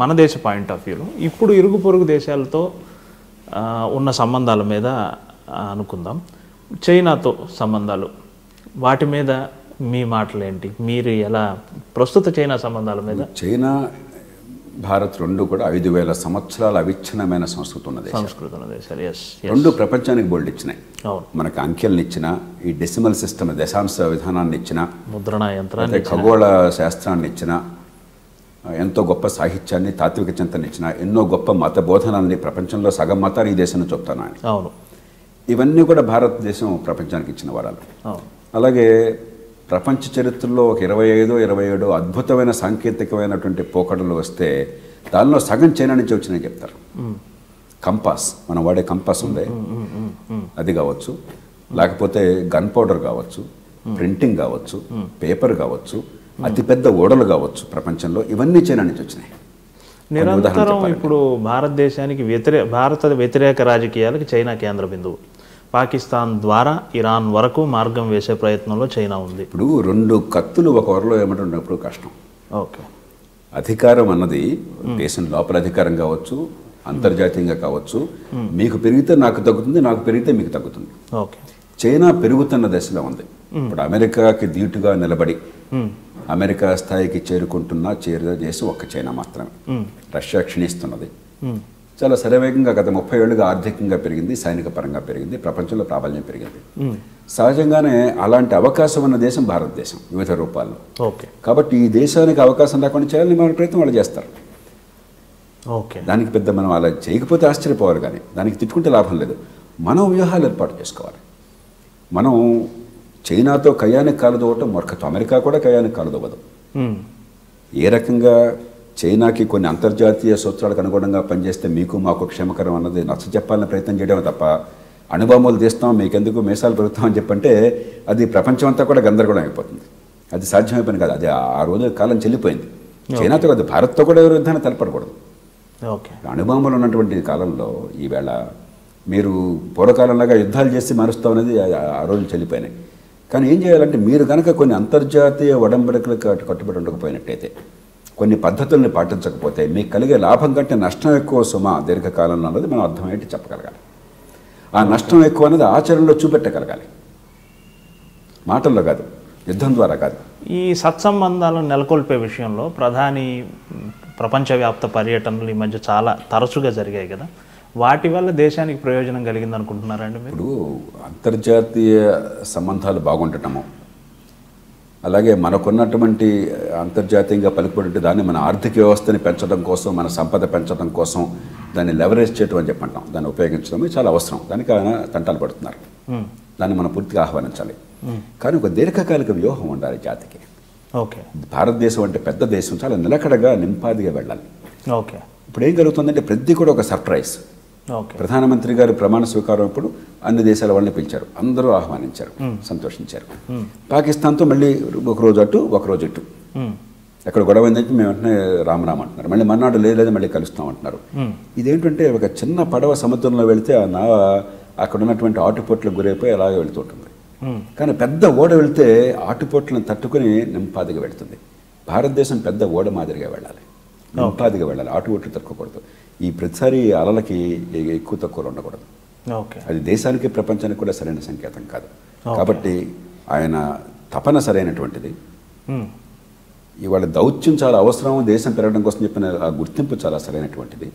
మన దేశ point of వ్యూలో ఇప్పుడు ఇరుగు పొరుగు దేశాలతో ఉన్న సంబంధాల మీద అనుకుందాం. చైనాతో సంబంధాలు, వాటి మీద మీ మాటలు ఏంటి? మీరు ఎలా ప్రస్తుత చైనా సంబంధాల మీద? చైనా భారత్ రెండు కూడా 5,000 సంవత్సరాల అవిచ్ఛిన్నమైన సంస్కృతి ఉన్న దేశాలు. రెండు ప్రపంచానికి బోల్డ్ ఇచ్చినాయి. మనకు అంకెల్ని ఇచ్చిన, ఈ డెసిమల్ సిస్టమ్ దశాంశ విధానాన్ని ఇచ్చిన, ముద్రణ యంత్రాన్ని, ఖగోళ శాస్త్రాన్ని ఇచ్చిన, ఎంతో గొప్ప సాహిత్యాన్ని, తాత్విక చింతన ఇచ్చిన, ఎన్నో గొప్ప మత బోధనల్ని, ప్రపంచంలో సగం మతాలు ఈ దేశంలో చెప్తాను ఆయన. అవును, ఇవన్నీ కూడా భారతదేశం ప్రపంచానికి ఇచ్చిన వరాలు. అలాగే ప్రపంచ చరిత్రలో ఒక 25-27 అద్భుతమైన సాంకేతికమైనటువంటి పోకడలు వస్తే దానిలో సగం చైనా నుంచి వచ్చినాయి చెప్తారు. కంపాస్, మనం వాడే కంపాస్ ఉందే, అది కావచ్చు, లేకపోతే గన్ పౌడర్ కావచ్చు, ప్రింటింగ్ కావచ్చు, పేపర్ కావచ్చు, అతిపెద్ద ఓడలు కావచ్చు ప్రపంచంలో, ఇవన్నీ చైనా నుంచి వచ్చినాయి. నిరంతరం ఇప్పుడు భారతదేశానికి భారత వ్యతిరేక రాజకీయాలకు చైనా కేంద్ర బిందువు. పాకిస్తాన్ ద్వారా ఇరాన్ వరకు మార్గం వేసే ప్రయత్నంలో చైనా ఉంది. ఇప్పుడు రెండు కత్తులు ఒక వరలో ఏమంటున్నప్పుడు కష్టం. ఓకే, అధికారం అన్నది దేశం లోపల అధికారం కావచ్చు, అంతర్జాతీయంగా కావచ్చు. మీకు పెరిగితే నాకు తగ్గుతుంది, నాకు పెరిగితే మీకు తగ్గుతుంది. ఓకే, చైనా పెరుగుతున్న దశలో ఉంది. ఇప్పుడు అమెరికాకి ధీటుగా నిలబడి అమెరికా స్థాయికి చేసి ఒక్క చైనా మాత్రమే. రష్యా క్షీణిస్తున్నది. చాలా శరవేగంగా గత 30 ఏళ్ళుగా ఆర్థికంగా పెరిగింది, సైనిక పరంగా పెరిగింది, ప్రపంచంలో ప్రాబల్యం పెరిగింది. సహజంగానే అలాంటి అవకాశం ఉన్న దేశం భారతదేశం వివిధ రూపాల్లో. కాబట్టి ఈ దేశానికి అవకాశం లేకుండా చేయాలని మన ప్రయత్నం వాళ్ళు చేస్తారు. దానికి పెద్ద మనం అలా చేయకపోతే ఆశ్చర్యపోవాలి, కానీ దానికి తిట్టుకుంటే లాభం లేదు. మనం వ్యూహాలు ఏర్పాటు చేసుకోవాలి. మనం చైనాతో కయ్యానికి కాలుదోవటం మూర్ఖత్వం. అమెరికా కూడా కయ్యానికి కాలుదోవదు. ఏ రకంగా చైనాకి కొన్ని అంతర్జాతీయ సూత్రాలకు అనుగుణంగా పనిచేస్తే మీకు మాకు క్షేమకరం అన్నది నచ్చ చెప్పాలని ప్రయత్నం చేయడమే తప్ప, అణుబాంబులు తీస్తాం మీకెందుకు మీసాలు పెరుగుతామని చెప్పంటే అది ప్రపంచం అంతా కూడా గందరగోళం అయిపోతుంది. అది సాధ్యమైపోయింది కాదు. అది ఆ రోజు కాలం చెల్లిపోయింది. చైనాతో కాదు, భారత్తో కూడా ఎవరు యుద్ధాన్ని తలపడకూడదు. అణుబాంబులు ఉన్నటువంటి కాలంలో ఈవేళ మీరు పూర్వకాలంలాగా యుద్ధాలు చేసి మారుస్తాం అనేది ఆ రోజు చెల్లిపోయినాయి. కానీ ఏం చేయాలంటే మీరు కనుక కొన్ని అంతర్జాతీయ ఒడంబడికలకు కట్టుబడి ఉండకపోయినట్టయితే, కొన్ని పద్ధతుల్ని పాటించకపోతే మీకు కలిగే లాభం కంటే నష్టం ఎక్కువ సుమా దీర్ఘకాలంలో అన్నది మనం అర్థమయ్యేటి చెప్పగలగాలి. ఆ నష్టం ఎక్కువ అనేది ఆచరణలో చూపెట్టగలగాలి, మాటల్లో కాదు, యుద్ధం ద్వారా కాదు. ఈ సత్సంబంధాలను నెలకొల్పే విషయంలో ప్రధాని ప్రపంచవ్యాప్త పర్యటనలు ఈ మధ్య చాలా తరచుగా జరిగాయి కదా, వాటి వల్ల దేశానికి ప్రయోజనం కలిగింది అనుకుంటున్నారండి మీరు? ఇప్పుడు అంతర్జాతీయ సంబంధాలు బాగుండటము, అలాగే మనకున్నటువంటి అంతర్జాతీయంగా పలుకుబడి దాన్ని మన ఆర్థిక వ్యవస్థని పెంచడం కోసం, మన సంపద పెంచడం కోసం దాన్ని లెవరేజ్ చేయటం అని చెప్పంటాం, దాన్ని ఉపయోగించడం చాలా అవసరం. దానికి ఆయన తంటాలు పడుతున్నారు. దాన్ని మనం పూర్తిగా ఆహ్వానించాలి. కానీ ఒక దీర్ఘకాలిక వ్యూహం ఉండాలి జాతికి. భారతదేశం అంటే పెద్ద దేశం, చాలా నిలకడగా నింపాదిగా వెళ్ళాలి. ఇప్పుడు ఏం జరుగుతుందంటే ప్రతి కూడా ఒక సర్ప్రైజ్. ప్రధానమంత్రి గారు ప్రమాణ స్వీకారం ఇప్పుడు అన్ని దేశాల వాళ్ళని పిలిచారు, అందరూ ఆహ్వానించారు, సంతోషించారు. పాకిస్తాన్తో మళ్ళీ ఒకరోజు అటు ఒకరోజు ఇటు, ఎక్కడ గొడవ అయిందంటే మేము వెంటనే రామరామ్ అంటున్నారు, మళ్ళీ మర్నాడు లేదు మళ్ళీ కలుస్తాం అంటున్నారు. ఇదేంటంటే ఒక చిన్న పడవ సముద్రంలో వెళితే ఆ నావ అక్కడ ఉన్నటువంటి ఆటుపోట్లకు గురైపోయి అలాగే వెళుతుంటుంది. కానీ పెద్ద ఓడ వెళితే ఆటుపోట్లను తట్టుకుని నింపాదిగా వెళుతుంది. భారతదేశం పెద్ద ఓడ మాదిరిగా వెళ్ళాలి, నింపాదిగా వెళ్ళాలి, ఆటుపోట్లు తట్టుకోకూడదు. ఈ ప్రతిసారి అలలకి ఎక్కువ తక్కువలు ఉండకూడదు. అది దేశానికి ప్రపంచానికి కూడా సరైన సంకేతం కాదు. కాబట్టి ఆయన తపన సరైనటువంటిది. ఇవాళ దౌత్యం చాలా అవసరం, దేశం పెరగడం కోసం చెప్పిన ఆ గుర్తింపు చాలా సరైనటువంటిది.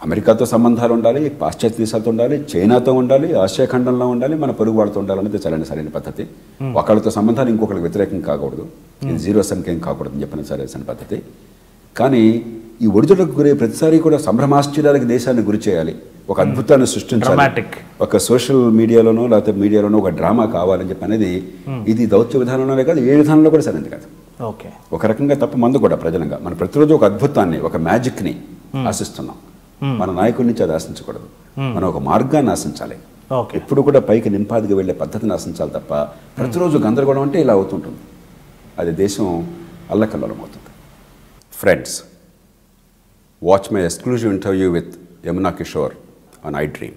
అమెరికాతో సంబంధాలు ఉండాలి, పాశ్చాత్య దేశాలతో ఉండాలి, చైనాతో ఉండాలి, ఆసియా ఖండంలో ఉండాలి, మన పొరుగు వాళ్ళతో ఉండాలనేది సరైన పద్ధతి. ఒకళ్ళతో సంబంధాలు ఇంకొకరికి వ్యతిరేకం కాకూడదు, ఇది జీరో సంఖ్యం కాకూడదు అని చెప్పిన సరైన పద్ధతి. కానీ ఈ ఒడిదుడుకు గురే ప్రతిసారి కూడా సంభ్రమాశ్చర్యాలకు దేశాన్ని గురి చేయాలి, ఒక అద్భుతాన్ని సృష్టించాలి, ఒక సోషల్ మీడియాలోనో లేకపోతే మీడియాలోనో ఒక డ్రామా కావాలని చెప్పి అనేది ఇది దౌత్య విధానంలోనే కాదు, ఏ విధానంలో కూడా సరైనది కాదు. ఒక రకంగా తప్ప మందు కూడా ప్రజలంగా మనం ప్రతిరోజు ఒక అద్భుతాన్ని, ఒక మ్యాజిక్ని ఆశిస్తున్నాం. మన నాయకుడి నుంచి అది ఆశించకూడదు, మనం ఒక మార్గాన్ని ఆశించాలి. ఎప్పుడు కూడా పైకి నింపాదిగా వెళ్ళే పద్ధతిని ఆశించాలి తప్ప ప్రతిరోజు గందరగోళం అంటే ఇలా అవుతుంటుంది. అది దేశం అల్లకల్లోలం అవుతుంది. Friends, watch my exclusive interview with Yamuna Kishore on iDream.